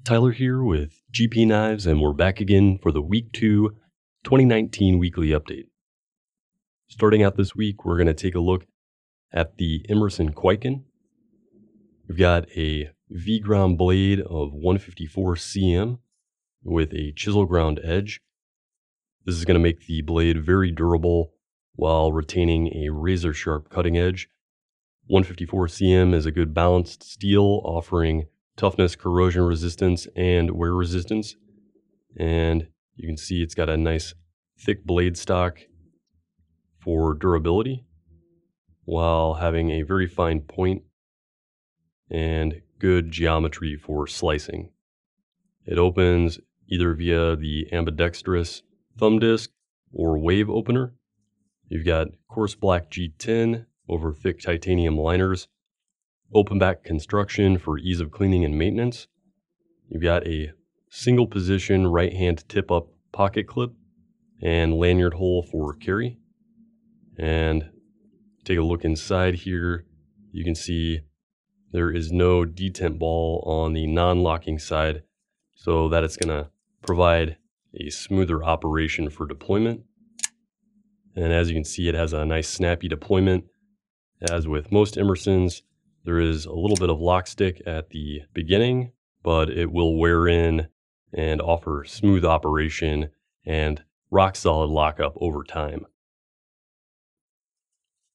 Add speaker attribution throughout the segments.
Speaker 1: Tyler here with GP Knives, and we're back again for the Week 2 2019 Weekly Update. Starting out this week, we're going to take a look at the Emerson Kwaiken. We've got a V-ground blade of 154 cm with a chisel ground edge. This is going to make the blade very durable while retaining a razor sharp cutting edge. 154 cm is a good balanced steel offering toughness, corrosion resistance, and wear resistance. And you can see it's got a nice thick blade stock for durability while having a very fine point and good geometry for slicing. It opens either via the ambidextrous thumb disc or wave opener. You've got coarse black G10 over thick titanium liners. Open back construction for ease of cleaning and maintenance. You've got a single position right hand tip up pocket clip and lanyard hole for carry. And take a look inside here. You can see there is no detent ball on the non-locking side, so that it's going to provide a smoother operation for deployment. And as you can see, it has a nice snappy deployment. As with most Emersons, there is a little bit of lock stick at the beginning, but it will wear in and offer smooth operation and rock solid lockup over time.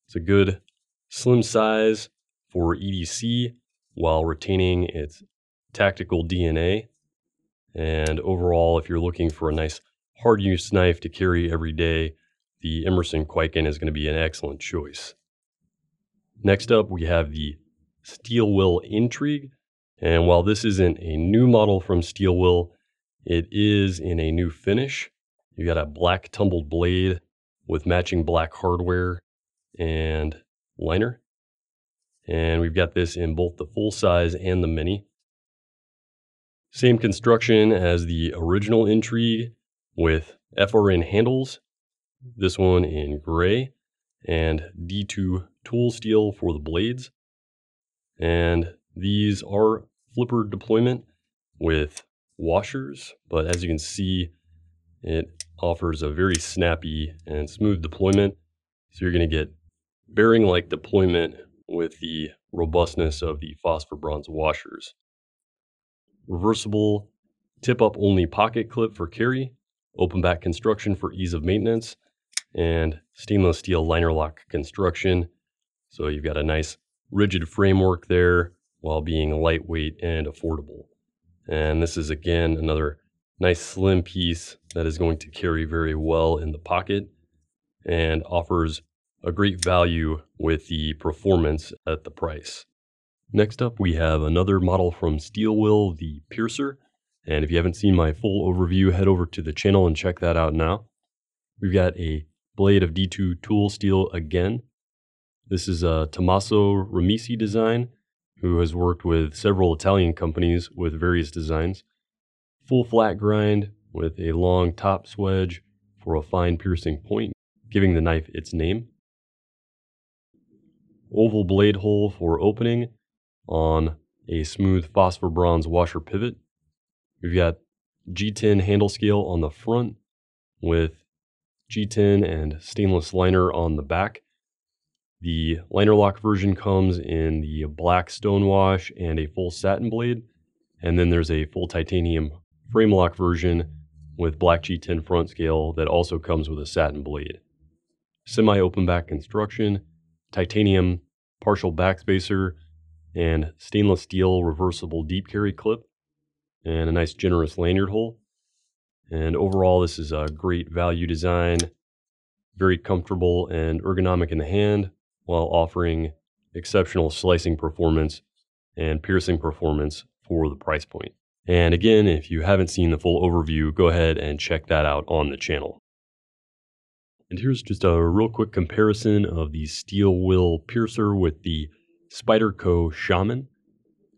Speaker 1: It's a good slim size for EDC while retaining its tactical DNA. And overall, if you're looking for a nice hard use knife to carry every day, the Emerson Kwaiken is going to be an excellent choice. Next up, we have the Steel Will Intrigue, and while this isn't a new model from Steel Will, it is in a new finish. You got a black tumbled blade with matching black hardware and liner, and we've got this in both the full size and the mini. Same construction as the original Intrigue with FRN handles, this one in gray, and D2 tool steel for the blades. And these are flipper deployment with washers, but as you can see, it offers a very snappy and smooth deployment. So you're going to get bearing-like deployment with the robustness of the phosphor bronze washers. Reversible tip-up only pocket clip for carry, open back construction for ease of maintenance, and stainless steel liner lock construction. So you've got a nice rigid framework there while being lightweight and affordable. And this is again another nice slim piece that is going to carry very well in the pocket and offers a great value with the performance at the price. Next up, we have another model from Steel Will, the Piercer. And if you haven't seen my full overview, head over to the channel and check that out now. We've got a blade of D2 tool steel again. This is a Tommaso Ramisi design, who has worked with several Italian companies with various designs. Full flat grind with a long top swedge for a fine piercing point, giving the knife its name. Oval blade hole for opening on a smooth phosphor bronze washer pivot. We've got G10 handle scale on the front with G10 and stainless liner on the back. The liner lock version comes in the black stonewash and a full satin blade. And then there's a full titanium frame lock version with black G10 front scale that also comes with a satin blade. Semi-open back construction, titanium partial backspacer, and stainless steel reversible deep carry clip, and a nice generous lanyard hole. And overall, this is a great value design, very comfortable and ergonomic in the hand, while offering exceptional slicing performance and piercing performance for the price point. And again, if you haven't seen the full overview, go ahead and check that out on the channel. And here's just a real quick comparison of the Steel Will Piercer with the Spyderco Shaman.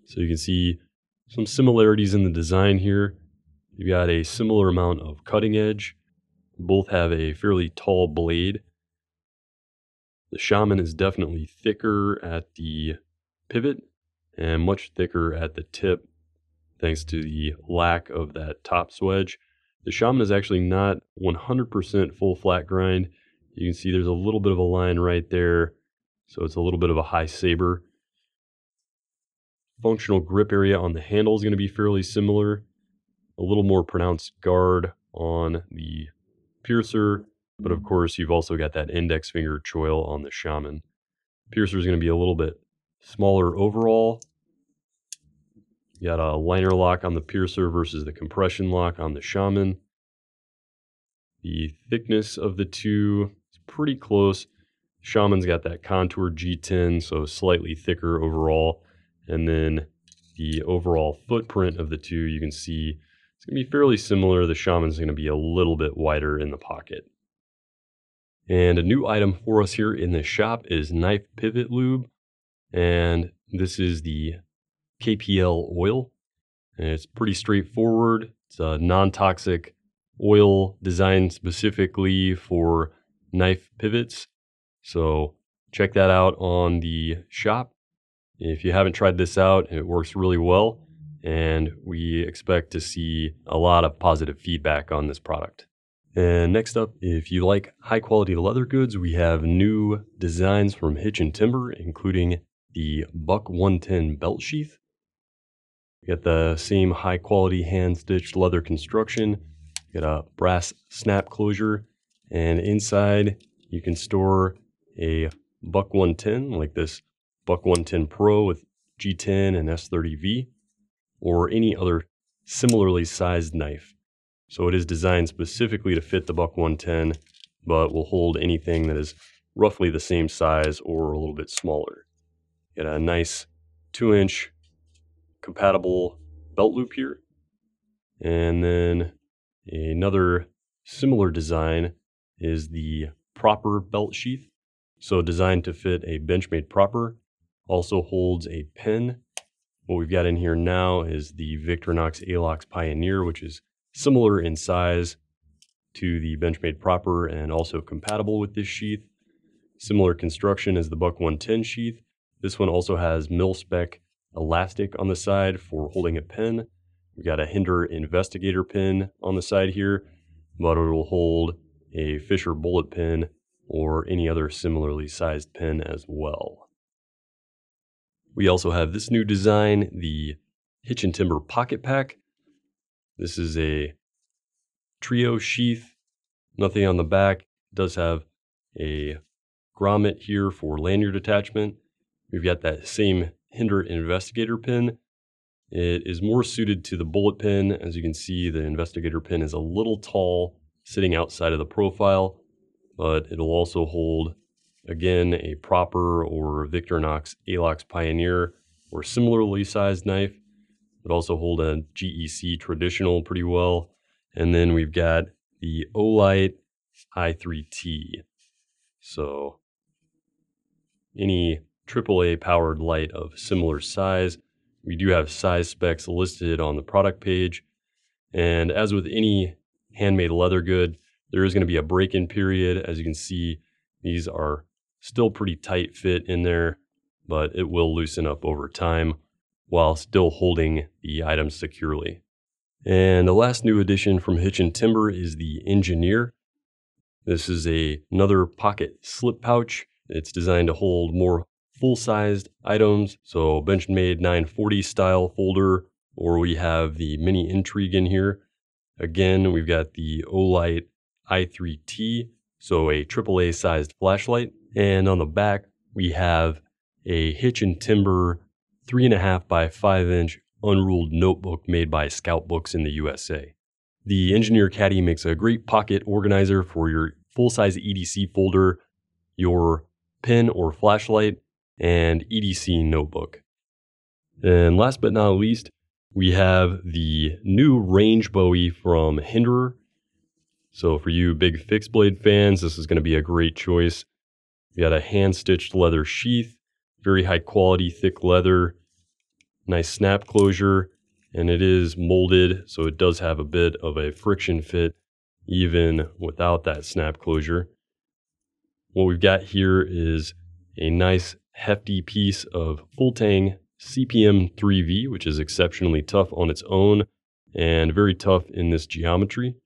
Speaker 1: So you can see some similarities in the design here. You've got a similar amount of cutting edge. Both have a fairly tall blade. The Shaman is definitely thicker at the pivot and much thicker at the tip thanks to the lack of that top swedge. The Shaman is actually not 100% full flat grind. You can see there's a little bit of a line right there, so it's a little bit of a high saber. Functional grip area on the handle is going to be fairly similar. A little more pronounced guard on the piercer, but of course you've also got that index finger choil on the Shaman. Piercer is going to be a little bit smaller overall. You got a liner lock on the piercer versus the compression lock on the Shaman. The thickness of the two is pretty close. Shaman's got that contoured G10, so slightly thicker overall. And then the overall footprint of the two, you can see it's going to be fairly similar. The Shaman's going to be a little bit wider in the pocket. And a new item for us here in the shop is knife pivot lube. And this is the KPL oil. And it's pretty straightforward. It's a non-toxic oil designed specifically for knife pivots. So check that out on the shop. If you haven't tried this out, it works really well, and we expect to see a lot of positive feedback on this product. And next up, if you like high quality leather goods, we have new designs from Hitch and Timber, including the Buck 110 belt sheath. You got the same high quality hand stitched leather construction. You got a brass snap closure, and inside you can store a Buck 110 like this Buck 110 Pro with G10 and S30V, or any other similarly sized knife. So it is designed specifically to fit the Buck 110, but will hold anything that is roughly the same size or a little bit smaller. Get a nice 2-inch compatible belt loop here. And then another similar design is the proper belt sheath. So designed to fit a Benchmade proper. Also holds a pin. What we've got in here now is the Victorinox Alox Pioneer, which is similar in size to the Benchmade proper and also compatible with this sheath. Similar construction as the Buck 110 sheath. This one also has mil-spec elastic on the side for holding a pin. We've got a Hinderer Investigator pin on the side here, but it will hold a Fisher bullet pin or any other similarly sized pin as well. We also have this new design, the Hitch and Timber Pocket Pack. This is a trio sheath, nothing on the back. It does have a grommet here for lanyard attachment. We've got that same Hinderer Investigator pin. It is more suited to the bullet pin. As you can see, the Investigator pin is a little tall, sitting outside of the profile, but it'll also hold, again, a proper or Victorinox Alox Pioneer or similarly sized knife. It'll also hold a GEC traditional pretty well. And then we've got the Olight i3T. So any AAA powered light of similar size. We do have size specs listed on the product page. And as with any handmade leather good, there is going to be a break-in period. As you can see, these are still pretty tight fit in there, but it will loosen up over time while still holding the items securely. And the last new addition from Hitch and Timber is the Engineer. This is another pocket slip pouch. It's designed to hold more full-sized items, so Benchmade 940 style folder, or we have the mini Intrigue in here. Again, we've got the Olight i3T, so a AAA sized flashlight. And on the back, we have a Hitch and Timber 3.5 by 5 inch unruled notebook made by Scout Books in the USA. The Engineer Caddy makes a great pocket organizer for your full-size EDC folder, your pen or flashlight, and EDC notebook. And last but not least, we have the new range Bowie from Hinderer. So for you big fixed blade fans, this is going to be a great choice. We got a hand-stitched leather sheath, very high quality, thick leather, nice snap closure, and it is molded, so it does have a bit of a friction fit even without that snap closure. What we've got here is a nice hefty piece of full tang CPM 3V, which is exceptionally tough on its own and very tough in this geometry.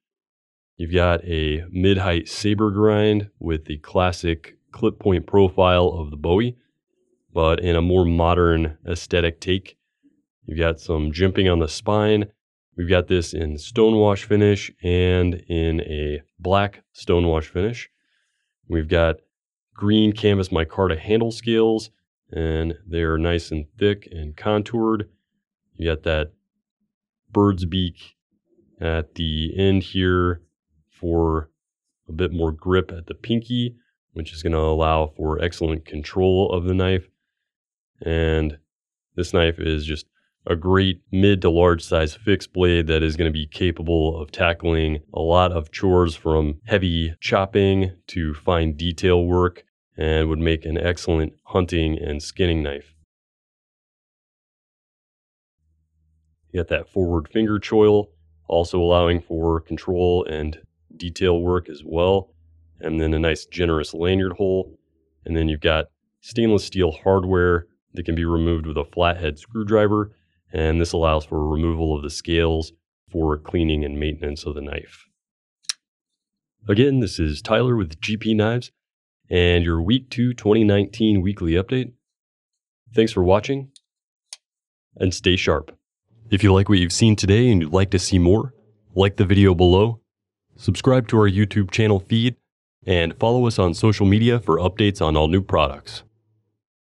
Speaker 1: You've got a mid-height saber grind with the classic clip point profile of the Bowie, but in a more modern aesthetic take. You've got some jimping on the spine. We've got this in stonewash finish and in a black stonewash finish. We've got green canvas micarta handle scales, and they're nice and thick and contoured. You got that bird's beak at the end here for a bit more grip at the pinky, which is going to allow for excellent control of the knife. And this knife is just a great mid to large size fixed blade that is going to be capable of tackling a lot of chores, from heavy chopping to fine detail work, and would make an excellent hunting and skinning knife. You got that forward finger choil, also allowing for control and detail work as well. And then a nice generous lanyard hole. And then you've got stainless steel hardware that can be removed with a flathead screwdriver. And this allows for removal of the scales for cleaning and maintenance of the knife. Again, this is Tyler with GP Knives and your Week 2 2019 weekly update. Thanks for watching, and stay sharp. If you like what you've seen today and you'd like to see more, like the video below, subscribe to our YouTube channel feed, and follow us on social media for updates on all new products.